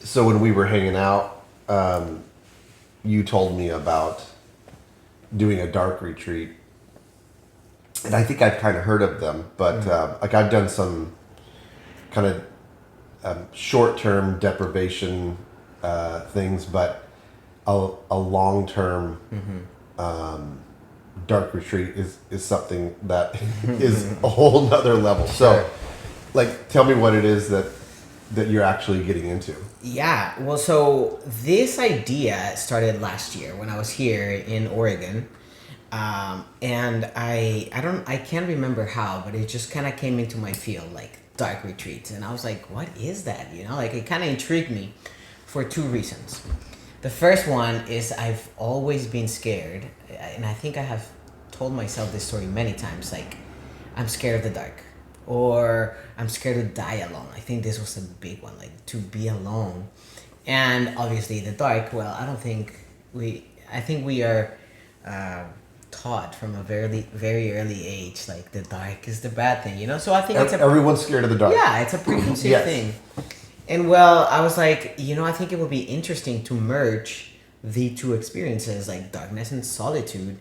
So when we were hanging out, you told me about doing a dark retreat, and I think I've kind of heard of them, but like I've done some kind of short-term deprivation things, but a long-term dark retreat is something that is a whole nother level. So, like, tell me what it is that you're actually getting into. Yeah, well, so this idea started last year when I was here in Oregon, and I can't remember how, but it just kind of came into my field, like dark retreats, and I was like, what is that? Like it kind of intrigued me for two reasons. The first one is I've always been scared, and I think I have told myself this story many times, like I'm scared of the dark, or I'm scared to die alone. I think this was a big one, like to be alone. And obviously the dark, well, I think we are taught from a very early age, like the dark is the bad thing. So I think Everyone's scared of the dark. yeah, it's a preconceived Yes. thing. And well, I was like, I think it would be interesting to merge the two experiences, like darkness and solitude,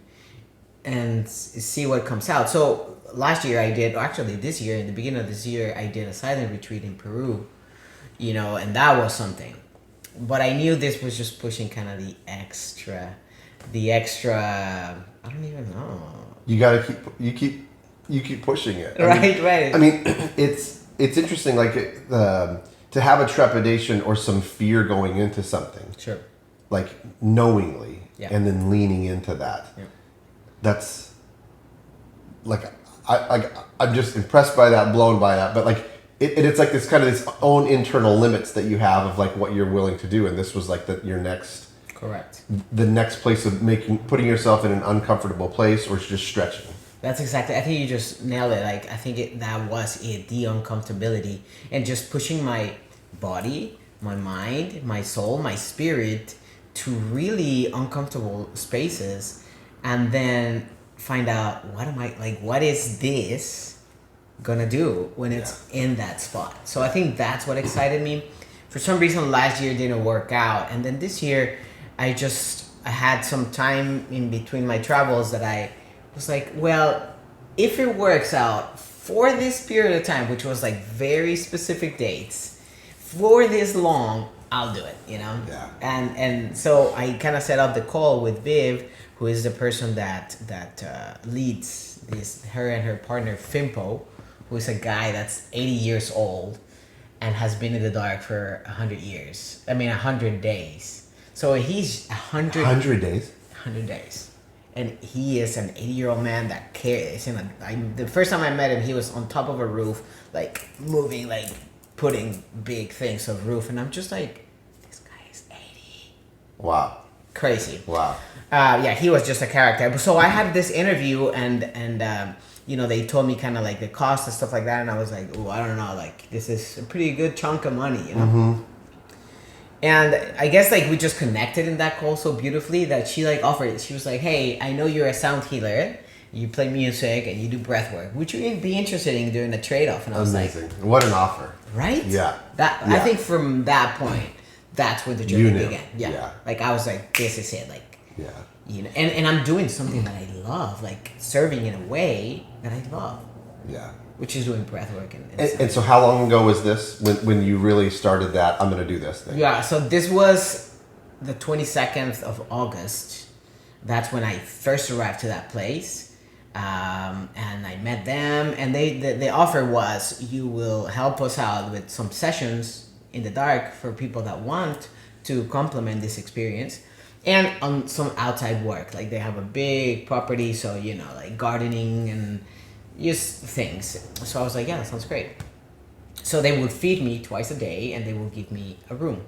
and see what comes out. So last year actually this year, in the beginning of this year, I did a silent retreat in Peru, and that was something. But I knew this was just pushing kind of the extra, I don't even know. You gotta keep pushing it. Right. I mean, it's interesting, like to have a trepidation or some fear going into something, Sure. like knowingly, Yeah. and then leaning into that. Yeah. That's like I'm just impressed by that, blown by that. But like it's like this kind of this own internal limits that you have of like what you're willing to do, and this was like your next. Correct. The next place of putting yourself in an uncomfortable place, or just stretching. That's exactly. I think you just nailed it. Like I think that was it. The uncomfortability and just pushing my body, my mind, my soul, my spirit to really uncomfortable spaces, and then find out what is this gonna do when it's in that spot. So I think that's what excited me. For some reason, last year didn't work out, and then this year, I had some time in between my travels that I was like, well, if it works out for this period of time, which was like very specific dates, for this long, I'll do it, Yeah. And so I kind of set up the call with Viv, who is the person that leads her and her partner Fimpo, who is a guy that's 80 years old and has been in the dark for 100 years. 100 days. So he's 100 days. 100 days. And he is an 80-year-old man that cares. The first time I met him, he was on top of a roof, like moving, like putting big things of roof. And I'm just like, this guy is 80. Wow. Crazy. Wow. Yeah, he was just a character. So I had this interview and they told me kind of like the cost and stuff like that. And I was like, oh, I don't know. Like, this is a pretty good chunk of money, Mm-hmm. And I guess like we just connected in that call so beautifully that she like offered it. She was like, hey, I know you're a sound healer. You play music and you do breath work. Would you be interested in doing a trade-off? And I was Amazing. like, What an offer. right? Yeah. I think from that point, that's where the journey began. Yeah. Like I was like, this is it. Like, Yeah. And I'm doing something that I love, like serving in a way that I love. Yeah. Which is doing breath work. And so how long ago was this when you really started that, I'm going to do this thing? Yeah, so this was the 22nd of August. That's when I first arrived to that place. And I met them. And the offer was, you will help us out with some sessions in the dark for people that want to complement this experience. And on some outside work. Like they have a big property, so, like gardening and just things. So I was like, yeah, that sounds great. So they would feed me twice a day and they would give me a room.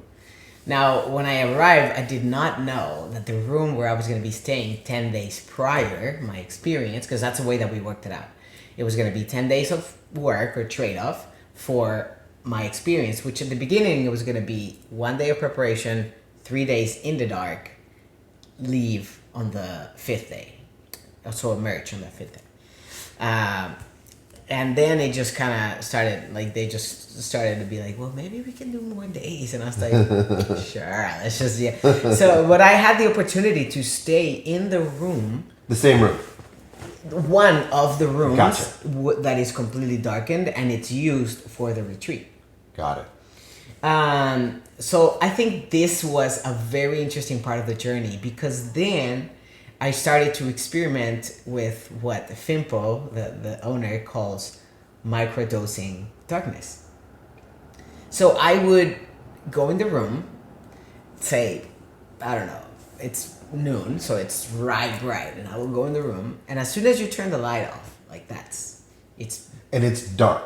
Now, when I arrived, I did not know that the room where I was going to be staying 10 days prior, my experience, because that's the way that we worked it out. It was going to be 10 days of work or trade-off for my experience, which at the beginning it was going to be 1 day of preparation, 3 days in the dark, leave on the 5th day. So emerge on the 5th day. and then it just kind of started, like, they just started to be like, well, maybe we can do more days. And I was like, sure, let's just, yeah. So, but I had the opportunity to stay in the room, The same room. one of the rooms Gotcha. that is completely darkened, and it's used for the retreat. Got it. So I think this was a very interesting part of the journey, because then I started to experiment with what Fimpo, the owner, calls microdosing darkness. So I would go in the room, say, I don't know, it's noon, so it's right bright, and I will go in the room, and as soon as you turn the light off, like it's And it's dark.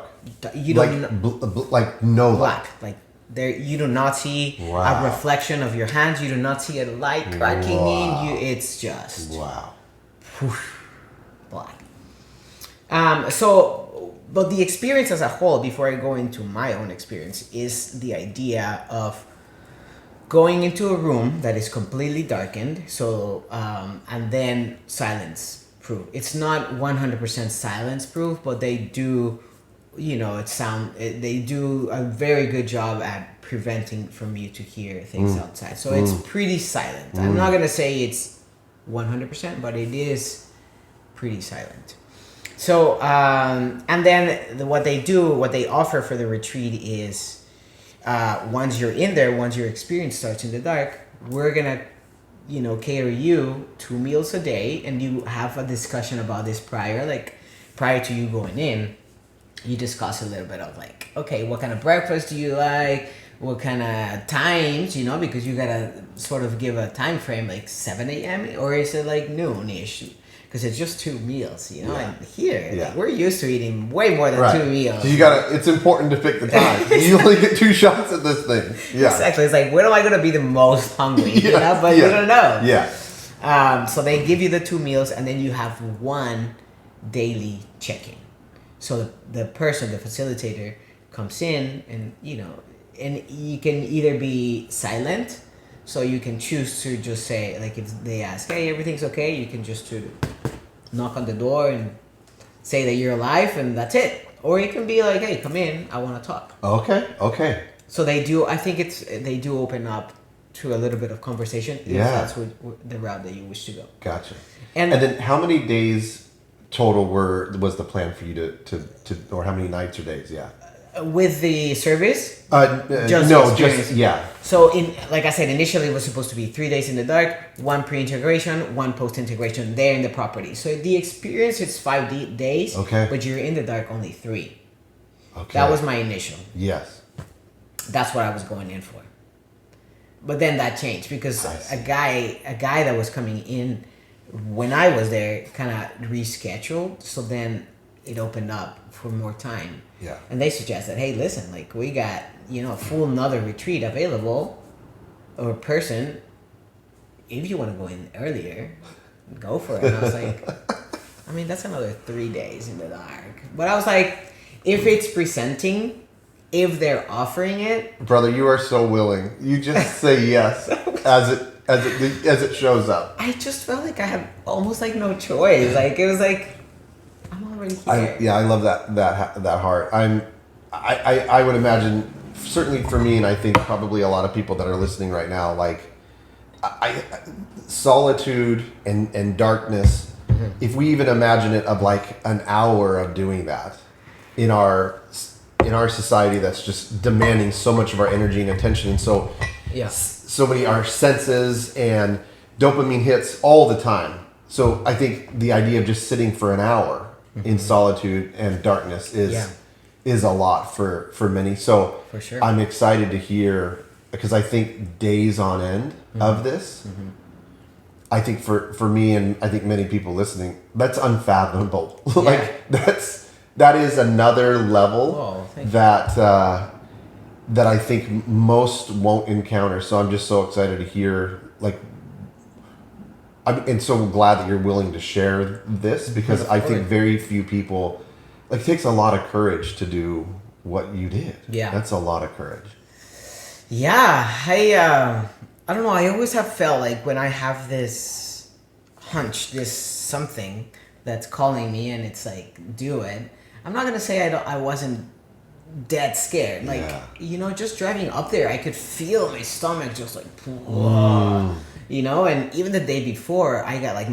you Like don't like no light. black, like there you do not see Wow. a reflection of your hands, you do not see a light cracking in you, it's just Wow. black. But the experience as a whole, before I go into my own experience, is the idea of going into a room that is completely darkened, so and then silence proof. It's not 100% silence proof, but they do, they do a very good job at preventing from you to hear things outside. So it's pretty silent. I'm not gonna say it's 100%, but it is pretty silent. So and then what they offer for the retreat is, once you're in there, once your experience starts in the dark, we're gonna, cater you 2 meals a day, and you have a discussion about this prior to you going in. You discuss a little bit of like, okay, what kind of breakfast do you like? What kind of times, because you gotta sort of give a time frame, like 7 a.m. or is it like noon-ish? Because it's just 2 meals, Yeah. And here, Yeah. like, we're used to eating way more than 2 meals. So it's important to pick the time. You only get 2 shots at this thing. Yeah. Exactly. It's like, when am I going to be the most hungry? Yeah, But yeah. you don't know. Yeah. So they give you the 2 meals, and then you have one daily check-in. So the facilitator comes in, and, and you can either be silent, so you can choose to just say, like, if they ask, hey, everything's okay, you can just to knock on the door and say that you're alive, and that's it. Or you can be like, hey, come in, I want to talk. Okay. So they do. I think they do open up to a little bit of conversation if that's the route that you wish to go. Gotcha. And then how many days total was the plan for you to or how many nights or days? Yeah. with the service, Just yeah. So like I said, initially it was supposed to be 3 days in the dark, 1 pre-integration, 1 post-integration there in the property. So the experience is 5 days. Okay. But you're in the dark only 3. Okay. That was my initial. Yes. That's what I was going in for. But then that changed because a guy that was coming in when I was there kind of rescheduled. So then it opened up for more time. Yeah. And they suggested, hey, listen, like we got, a full another retreat available or person. If you want to go in earlier, go for it. And I was like, I mean, that's another 3 days in the dark. But I was like, if it's presenting, if they're offering it, Brother, you are so willing. You just say yes as it shows up. I just felt like I had almost like no choice. Like it was like I'm already here. I love that heart. I would imagine, certainly for me, and I think probably a lot of people that are listening right now, like solitude and darkness. Mm-hmm. If we even imagine it of like an hour of doing that in our society that's just demanding so much of our energy and attention, and so many our senses and dopamine hits all the time. So I think the idea of just sitting for an hour in solitude and darkness is a lot for many. So for sure. I'm excited to hear, because I think days on end of this, I think for me and I think many people listening, that's unfathomable. Like that is another level that I think most won't encounter. So I'm just so excited to hear, like, and so glad that you're willing to share this, because I think very few people, like, it takes a lot of courage to do what you did. Yeah. That's a lot of courage. Yeah. I don't know. I always have felt like when I have this hunch, this something that's calling me and it's like, do it. I'm not gonna say I wasn't dead scared. Like, Yeah. you know, just driving up there, I could feel my stomach just like, you know. And even the day before, I got like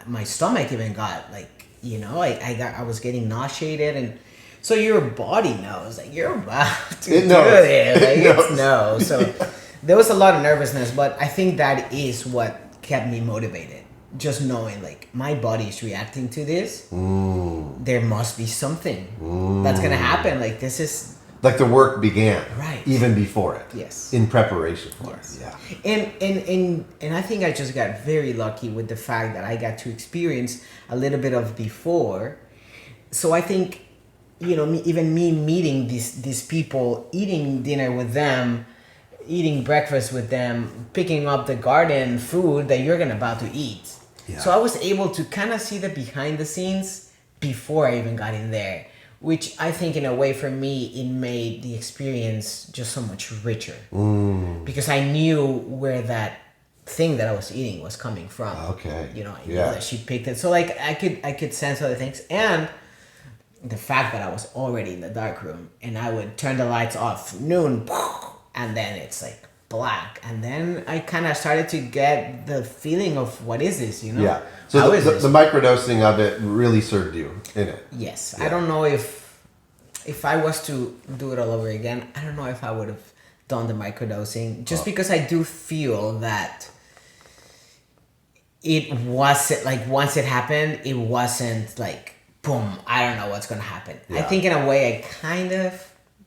my stomach even got like, you know, I was getting nauseated, and so your body knows like you're about to It do knows. it. Like It it's knows. no. So there was a lot of nervousness, but I think that is what kept me motivated. Just knowing like my body is reacting to this, there must be something that's gonna happen. Like this is Like the work began, Right. even before it. Yes. In preparation for Yes. it. Yeah. And I think I just got very lucky with the fact that I got to experience a little bit of before. So I think, you know, even me meeting these people, eating dinner with them, eating breakfast with them, picking up the garden food that you're gonna about to eat. Yeah. So I was able to kind of see the behind the scenes before I even got in there, which I think in a way for me it made the experience just so much richer because I knew where that thing that I was eating was coming from. Okay. You know, I knew Yeah. that she picked it. So like I could sense other things, and the fact that I was already in the dark room and I would turn the lights off noon, and then it's like black, and then I kind of started to get the feeling of what is this, you know? Yeah. How So is the this? microdosing of it really served you in it. Yes, Yeah. I don't know if I was to do it all over again, I don't know if I would have done the microdosing, just because I do feel that it wasn't like once it happened, it wasn't like boom, I don't know what's gonna happen. I Yeah. think in a way I kind of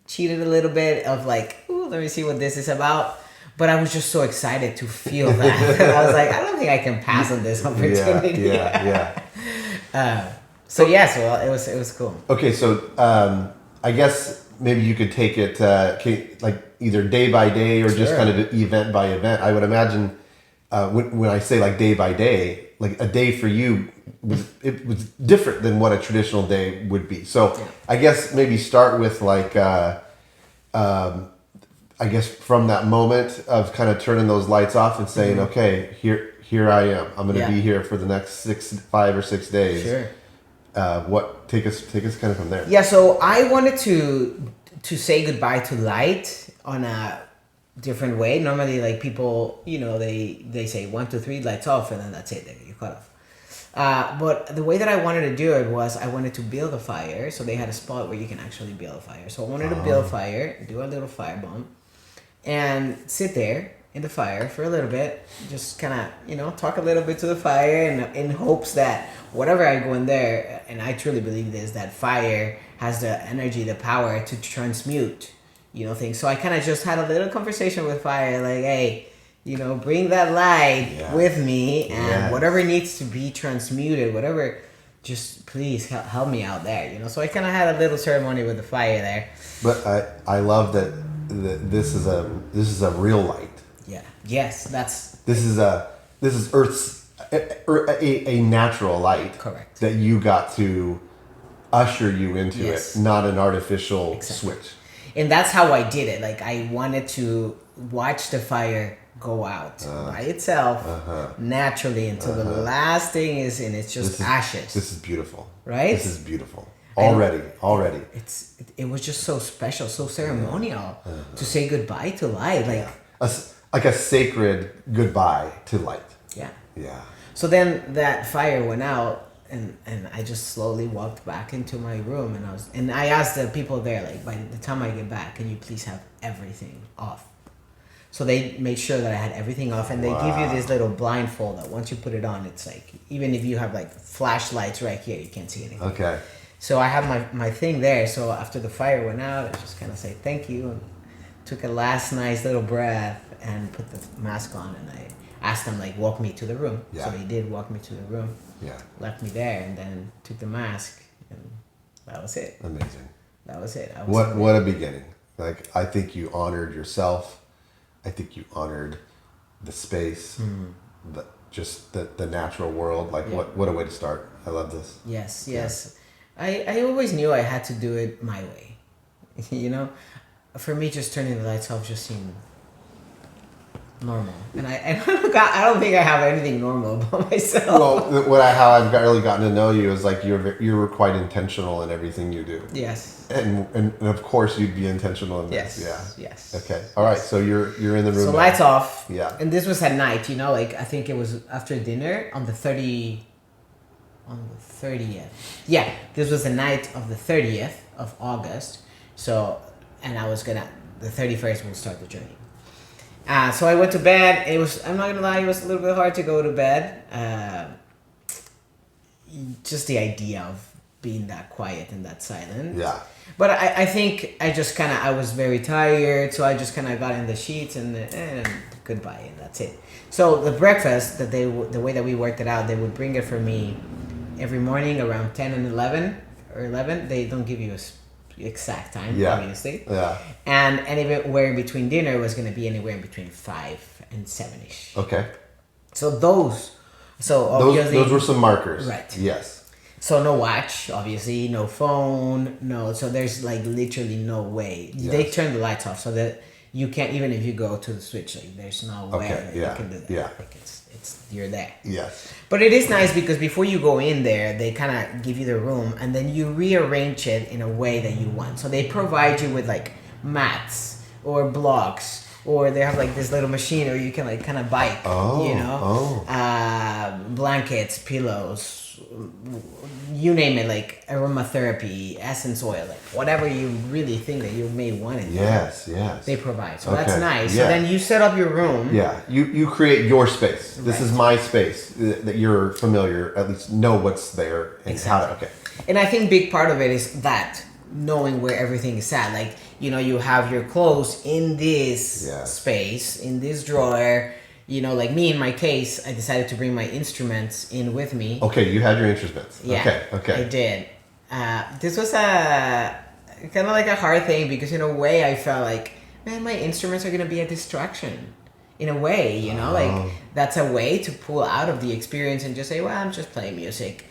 cheated a little bit of like, ooh, let me see what this is about. But I was just so excited to feel that. I was like, I don't think I can pass on this opportunity. Yeah. So yes, well, it was cool. Okay, so I guess maybe you could take it like either day by day or just Sure. kind of event by event. I would imagine when I say like day by day, like a day for you was different than what a traditional day would be. So I guess maybe start with like I guess from that moment of kind of turning those lights off and saying, okay, here I am. I'm going to Yeah. be here for the next 5 or 6 days. Sure. What take us kind of from there? Yeah, so I wanted to say goodbye to light on a different way. Normally, like people, you know, they say 1, 2, 3, lights off, and then that's it. You cut off. But the way that I wanted to do it was I wanted to build a fire. So they had a spot where you can actually build a fire. So I wanted to build a fire, do a little fire bomb, and sit there in the fire for a little bit. Just kind of, you know, talk a little bit to the fire, and in hopes that whatever I go in there, and I truly believe this, that fire has the energy, the power to transmute, you know, things. So I kind of just had a little conversation with fire, like, hey, you know, bring that light with me, and whatever needs to be transmuted, whatever, just please help me out there, you know. So I kind of had a little ceremony with the fire there. But I love that this is a real light. Yeah. Yes, This is Earth's a natural light. Correct. That you got to usher you into Yes. it, not an artificial Exactly. switch. And that's how I did it. Like I wanted to watch the fire go out by itself naturally until the last thing is, and it's just ashes. This is beautiful. Right? This is beautiful. Already. It was just so special, so ceremonial to say goodbye to light. Like Like a sacred goodbye to light. yeah. Yeah. So then that fire went out, and I just slowly walked back into my room, and I asked the people there, like, by the time I get back, can you please have everything off? So they made sure that I had everything off, and they give you this little blindfold that once you put it on, it's like, even if you have like flashlights right here, you can't see anything. Okay. So I had my thing there. So after the fire went out, I just kind of say thank you, and took a last nice little breath and put the mask on, and I asked them, like, walk me to the room. Yeah. So they did walk me to the room. Yeah. Left me there, and then took the mask, and that was it. Amazing. That was it. I was What a beginning. Like, I think you honored yourself. I think you honored the space, the natural world. Like, what a way to start. I love this. Yes. I always knew I had to do it my way. You know? For me, just turning the lights off just seemed normal, and I don't think I have anything normal about myself. Well, how I've really gotten to know you is like you're quite intentional in everything you do. Yes. And of course you'd be intentional in this. Yes. Yeah. Yes. Okay. All right. So you're in the room. So now. lights off. Yeah. And this was at night. Like I think it was after dinner on the 30th. Yeah, this was the night of the 30th of August. So, and I was the 31st will start the journey. So I went to bed. I'm not gonna lie, it was a little bit hard to go to bed. Just the idea of being that quiet and that silent. Yeah. But I think I was very tired, so I just kind of got in the sheets and goodbye, and that's it. So the breakfast the way that we worked it out, they would bring it for me every morning around 10 and 11 or 11. They don't give you a exact time, obviously. Yeah. And anywhere in between dinner was going to be anywhere in between 5 and 7ish. Okay. So those were some markers. Right. Yes. So no watch, obviously, no phone, no. So there's like literally no way. Yes. They turn the lights off so that you can't, even if you go to the switch, like there's no way that you can do that. Yeah. Like you're there. Yes. But it is nice because before you go in there, they kind of give you the room and then you rearrange it in a way that you want. So they provide you with like mats or blocks, or they have like this little machine where you can like kind of bike, blankets, pillows, you name it, like aromatherapy, essence oil, like whatever you really think that you may want it. Yes. They provide. So that's nice. Yeah. So then you set up your room. Yeah. You create your space. This is my space that you're familiar, at least know what's there and how to, okay. And I think big part of it is that knowing where everything is at. Like, you have your clothes in this space, in this drawer. Like me in my case, I decided to bring my instruments in with me. Okay, you had your instruments. Yeah, okay. I did. This was a kind of like a hard thing because in a way I felt like, man, my instruments are going to be a distraction. In a way, like that's a way to pull out of the experience and just say, well, I'm just playing music.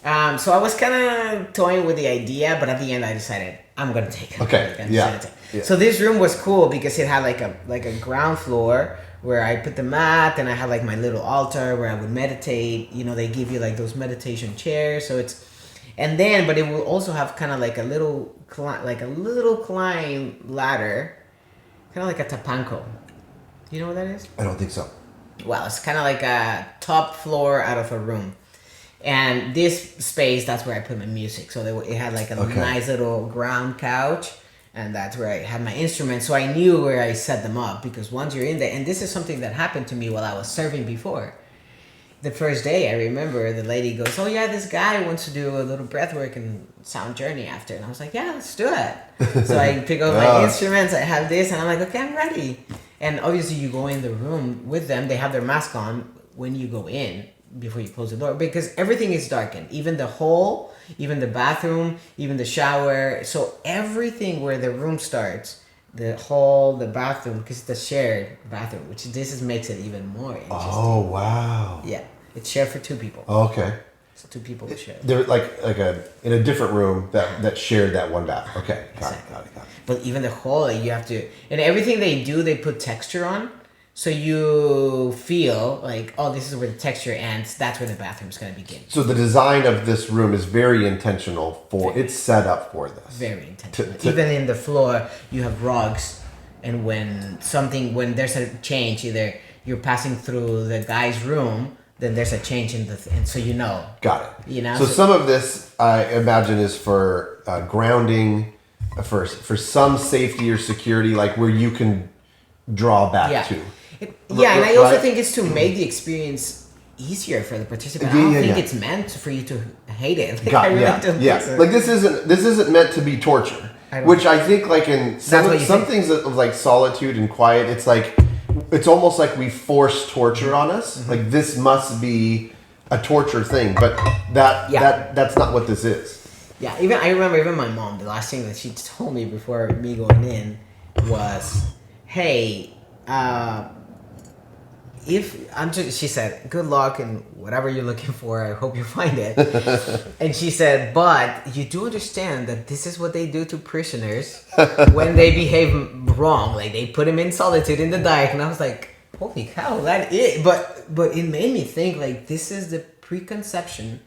So I was kind of toying with the idea, but at the end I decided I'm going to take it. Okay, yeah. So this room was cool because it had like a ground floor where I put the mat and I had like my little altar where I would meditate. They give you like those meditation chairs. So but it will also have kind of like a little climb ladder, kind of like a tapanco. You know what that is? I don't think so. Well, it's kind of like a top floor out of a room. And this space, that's where I put my music. So it had like a nice little ground couch. And that's where I had my instruments. So I knew where I set them up. Because once you're in there, and this is something that happened to me while I was serving before. The first day, I remember the lady goes, oh yeah, this guy wants to do a little breathwork and sound journey after. And I was like, yeah, let's do it. So I pick up my instruments, I have this, and I'm like, okay, I'm ready. And obviously you go in the room with them. They have their mask on when you go in before you close the door. Because everything is darkened. Even the hall, even the bathroom, even the shower. So everything where the room starts, the hall, the bathroom, because it's a shared bathroom, which makes it even more interesting. Oh, wow. Yeah. It's shared for 2 people. Okay. So 2 people will share. They're in a different room that shared that one bath. Okay. Got it. But even the hall, you have to, and everything they do, they put texture on. So you feel like, oh, this is where the texture ends. That's where the bathroom's going to begin. So the design of this room is very intentional it's set up for this. Very intentional. Even in the floor, you have rugs. And when there's a change, either you're passing through the guy's room, then there's a change and so Got it. So some of this, I imagine, is for grounding, for some safety or security, like where you can draw back to. And I also think it's to make the experience easier for the participant. I don't think it's meant for you to hate it. Like this isn't meant to be torture. Which I think, like in some things of like solitude and quiet, it's like it's almost like we force torture on us. Mm-hmm. Like this must be a torture thing, but that's not what this is. Yeah, I remember my mom. The last thing that she told me before me going in was, "Hey, she said, good luck and whatever you're looking for, I hope you find it." And she said, but you do understand that this is what they do to prisoners when they behave wrong. Like they put them in solitude in the dark. And I was like, holy cow, that is. But it made me think like this is the preconception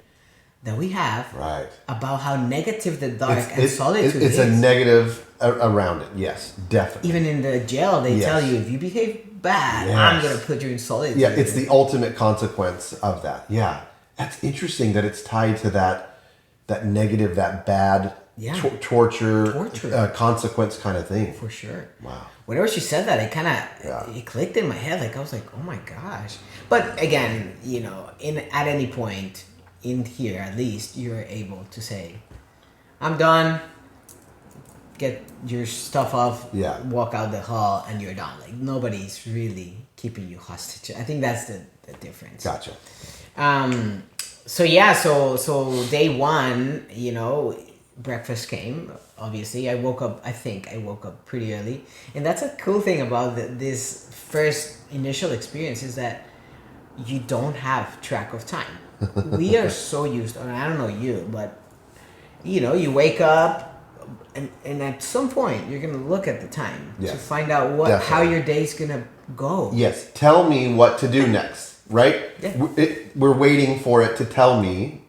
that we have Right. about how negative the dark and solitude it's is. a negative around it. Yes, definitely. Even in the jail, they Yes. tell you if you behave bad, Yes. I'm gonna put you in solitude. Yeah, it's the ultimate consequence of that. Yeah, that's interesting that it's tied to that negative, that bad Yeah. torture. Torture. Consequence kind of thing. For sure. Wow. Whenever she said that, it kind of Yeah. it clicked in my head. Like I was like, oh my gosh. But again, at any point in here, at least you're able to say, I'm done. Get your stuff off. Yeah. Walk out the hall, and you're done. Like nobody's really keeping you hostage. I think that's the difference. Gotcha. So yeah, so day one, breakfast came. Obviously, I think I woke up pretty early, and that's a cool thing about this first initial experience is that you don't have track of time. We are so used. I don't know you, but you wake up. And at some point, you're gonna look at the time to Yes. find out how your day's gonna go. Yes. Tell me what to do next. Right. Yeah. We're waiting for it to tell me.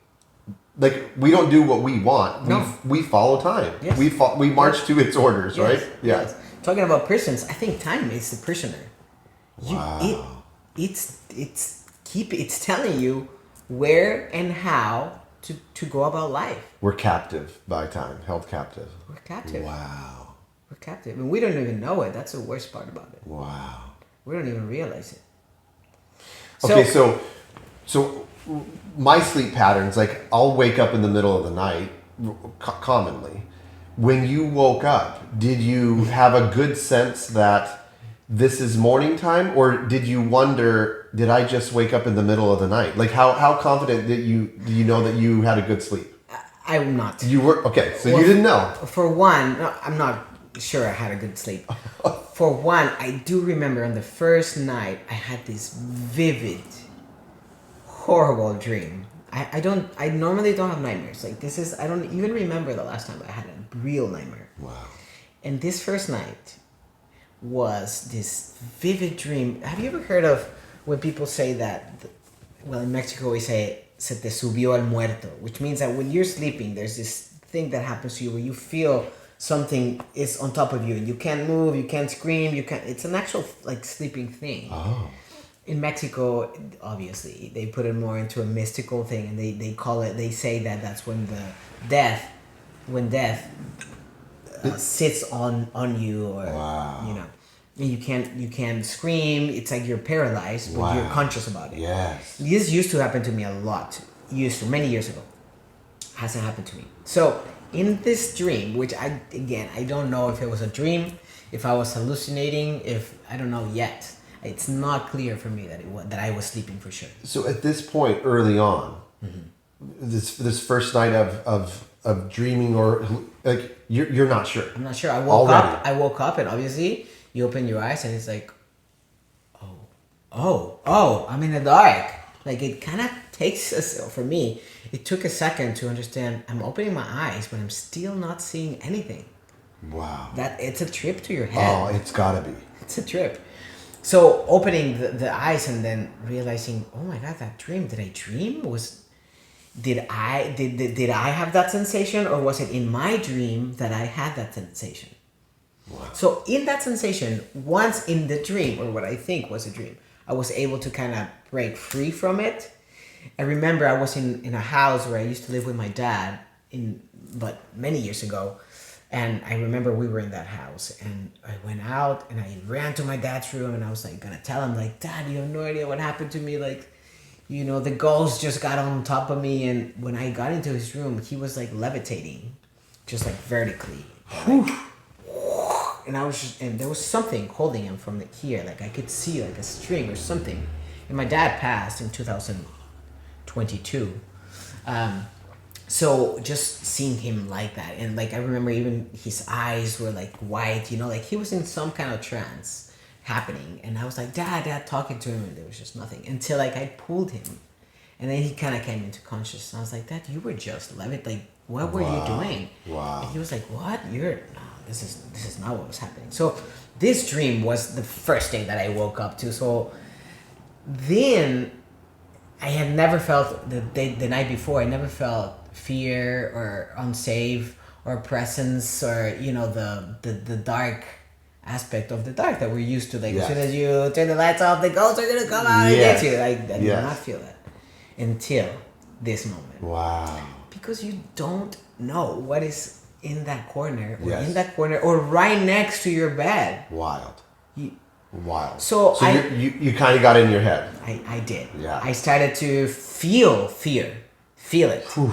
Like we don't do what we want. No. We follow time. Yes. We march to its orders. Yes, Right. Yeah. yes. Talking about prisons, I think time is the prisoner. Wow. It's telling you where and how to go about life. We're captive by time. Held captive. We're captive. Wow. We're captive, and we don't even know it. That's the worst part about it. Wow. We don't even realize it. Okay, so my sleep patterns, like I'll wake up in the middle of the night, commonly. When you woke up, did you have a good sense that this is morning time, or did you wonder, did I just wake up in the middle of the night? Like how confident do you know that you had a good sleep? I'm not. You were okay, so you didn't know. For one, no, I'm not sure I had a good sleep. For one, I do remember on the first night I had this vivid, horrible dream. I normally don't have nightmares. Like I don't even remember the last time I had a real nightmare. Wow. And this first night was this vivid dream. Have you ever heard of when people say that? Well, in Mexico we say "se te subió el muerto," which means that when you're sleeping, there's this thing that happens to you where you feel something is on top of you and you can't move, you can't scream, it's an actual like sleeping thing. Oh. In Mexico, obviously, they put it more into a mystical thing, and they say that that's when death sits on you, or Wow. and you can't scream. It's like you're paralyzed, but you're conscious about it. Yes. This used to happen to me a lot. Many years ago. Hasn't happened to me. So in this dream, which I don't know if it was a dream, if I was hallucinating, if I don't know yet. It's not clear for me that I was sleeping for sure. So at this point, early on, this first night of dreaming, or like you're not sure. I'm not sure. I woke up, and obviously you open your eyes, and it's like, oh, I'm in the dark. Like it kind of takes for me. It took a second to understand. I'm opening my eyes, but I'm still not seeing anything. Wow. That it's a trip to your head. Oh, it's gotta be. It's a trip. So opening the eyes and then realizing, oh my God, that dream. Did I dream? Did I have that sensation, or was it in my dream that I had that sensation? Wow. So in that sensation, once in the dream, or what I think was a dream, I was able to kind of break free from it. I remember I was in a house where I used to live with my dad but many years ago. And I remember we were in that house, and I went out and I ran to my dad's room, and I was like gonna tell him, like, Dad, you have no idea what happened to me. Like, the ghost just got on top of me. And when I got into his room, he was like levitating, just like vertically. Like, and and there was something holding him from here. Like I could see like a string or something. And my dad passed in 2022. So just seeing him like that, and like I remember even his eyes were like white, like he was in some kind of trance happening, and I was like, Dad, talking to him, and there was just nothing until like I pulled him, and then he kind of came into consciousness. And I was like, Dad, you were just levitating. Like, what were you doing? Wow. And he was like, what? No, this is not what was happening. So this dream was the first thing that I woke up to. So then I had never felt the night before. I never felt fear or unsafe or presence or the dark aspect of the dark that we're used to. Like as soon as you turn the lights off, the ghosts are gonna come out and get you. I did not feel that until this moment. Wow. Because you don't know what is in that corner or right next to your bed. Wild. Wild. So you kind of got in your head. I did. Yeah. I started to feel fear. Feel it. Whew.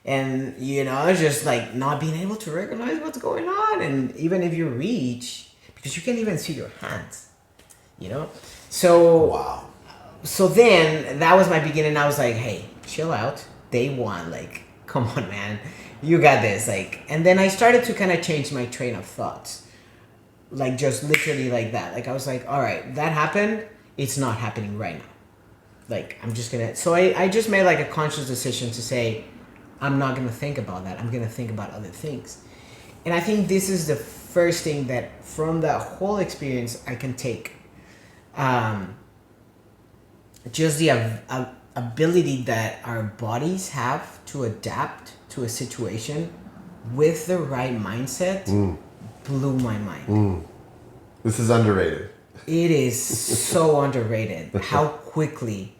And, just like not being able to recognize what's going on. And even if you reach, because you can't even see your hands, So, wow. So then that was my beginning. I was like, hey, chill out. Day one, like, come on, man. You got this. Like, and then I started to kind of change my train of thoughts. Like, just literally like that. Like, I was like, all right, that happened. It's not happening right now. Like, I'm just going to... So I just made, like, a conscious decision to say, I'm not going to think about that. I'm going to think about other things. And I think this is the first thing that, from that whole experience, I can take. Just the ability that our bodies have to adapt to a situation with the right mindset blew my mind. This is underrated. It is so underrated how quickly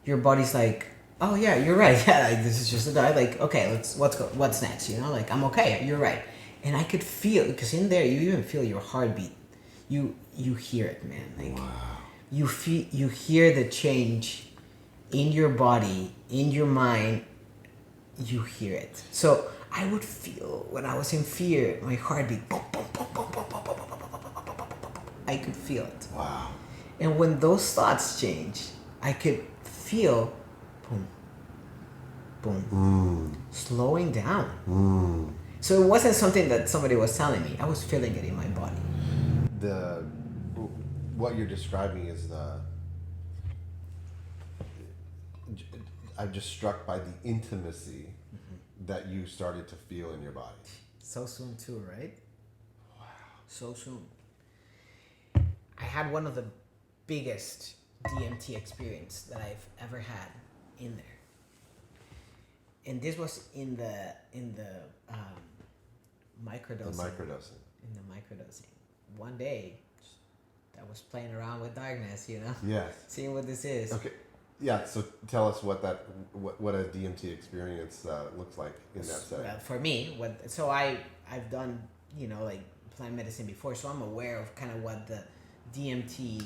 your body's like, oh yeah, you're right. Yeah, like, this is just a diet. Like, okay, let's go. What's next? Like, I'm okay. You're right. And I could feel, because in there you even feel your heartbeat. You hear it, man. Like, wow. You hear the change in your body, in your mind. You hear it. So I would feel when I was in fear, my heartbeat. Boom, boom, boom, boom, boom, boom, boom, boom, boom, boom, boom, boom, boom, boom. I could feel it. Wow. And when those thoughts change, I could feel, boom, boom, slowing down. So it wasn't something that somebody was telling me. I was feeling it in my body. What you're describing is I'm just struck by the intimacy that you started to feel in your body. So soon too, right? Wow. So soon. I had one of the biggest DMT experience that I've ever had in there. And this was in the microdosing. In the microdosing. One day, I was playing around with darkness, Yes. Seeing what this is. Okay. Yeah. So tell us what a DMT experience looks like in that setting. Well, for me, I've done like plant medicine before, so I'm aware of kind of what the DMT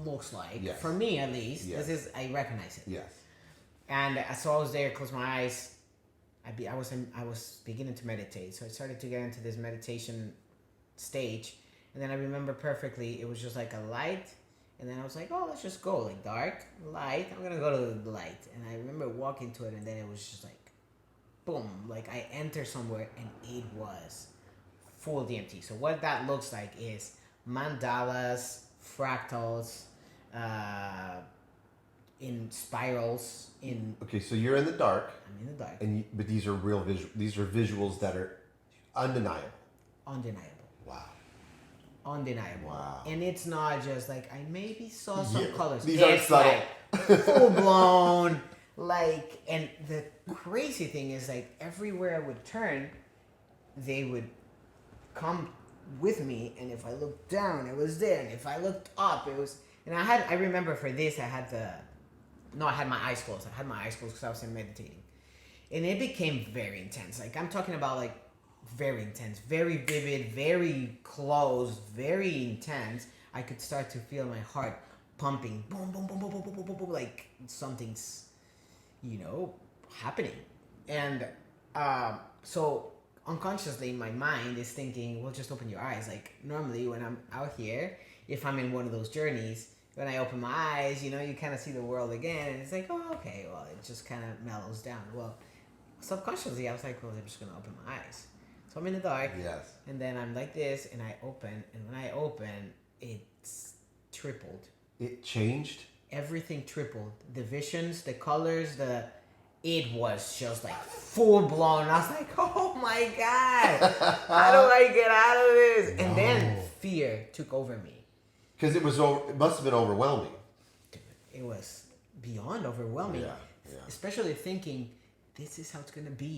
looks like. Yes. For me, at least, yes. I recognize it. Yes. And so I was there, closed my eyes. I was beginning to meditate, so I started to get into this meditation stage, and then I remember perfectly. It was just like a light, and then I was like, "Oh, let's just go like dark, light. I'm gonna go to the light." And I remember walking to it, and then it was just like, boom! Like I enter somewhere, and it was full DMT. So what that looks like is mandalas, fractals, in spirals. Okay, so you're in the dark. I'm in the dark. But these are real These are visuals that are undeniable. Undeniable. Wow. Undeniable. Wow. And it's not just like I maybe saw some colors. These aren't subtle. Like full blown. Like, and the crazy thing is, like, everywhere I would turn, they would come with me, and if I looked down, it was there, and if I looked up, it was. And I remember for this, I had my eyes closed. I had my eyes closed because I was meditating, and it became very intense. Like, I'm talking about, like, very intense, very vivid, very close, very intense. I could start to feel my heart pumping, boom, boom, boom, boom, boom, boom, boom, boom, like something's, happening. And so unconsciously, my mind is thinking, well, just open your eyes. Like, normally when I'm out here, if I'm in one of those journeys, when I open my eyes, you kind of see the world again, and it's like, oh, okay, well, it just kind of mellows down. Well, subconsciously, I was like, well, I'm just going to open my eyes. So I'm in the dark, yes, and then I'm like this, and I open, and when I open, it's tripled. It changed? Everything tripled. The visions, the colors, it was just like full blown. I was like, oh my God, how do I get out of this? And then fear took over me. Because it must have been overwhelming. It was beyond overwhelming. Yeah, yeah. Especially thinking, this is how it's gonna be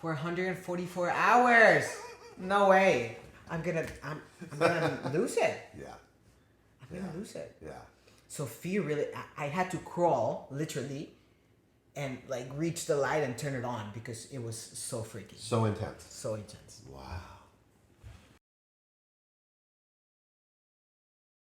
for 144 hours. No way. I'm gonna lose it. Yeah. I'm gonna lose it. Yeah. So fear really, I had to crawl literally, and like reach the light and turn it on because it was so freaky, So intense. so intense. Wow.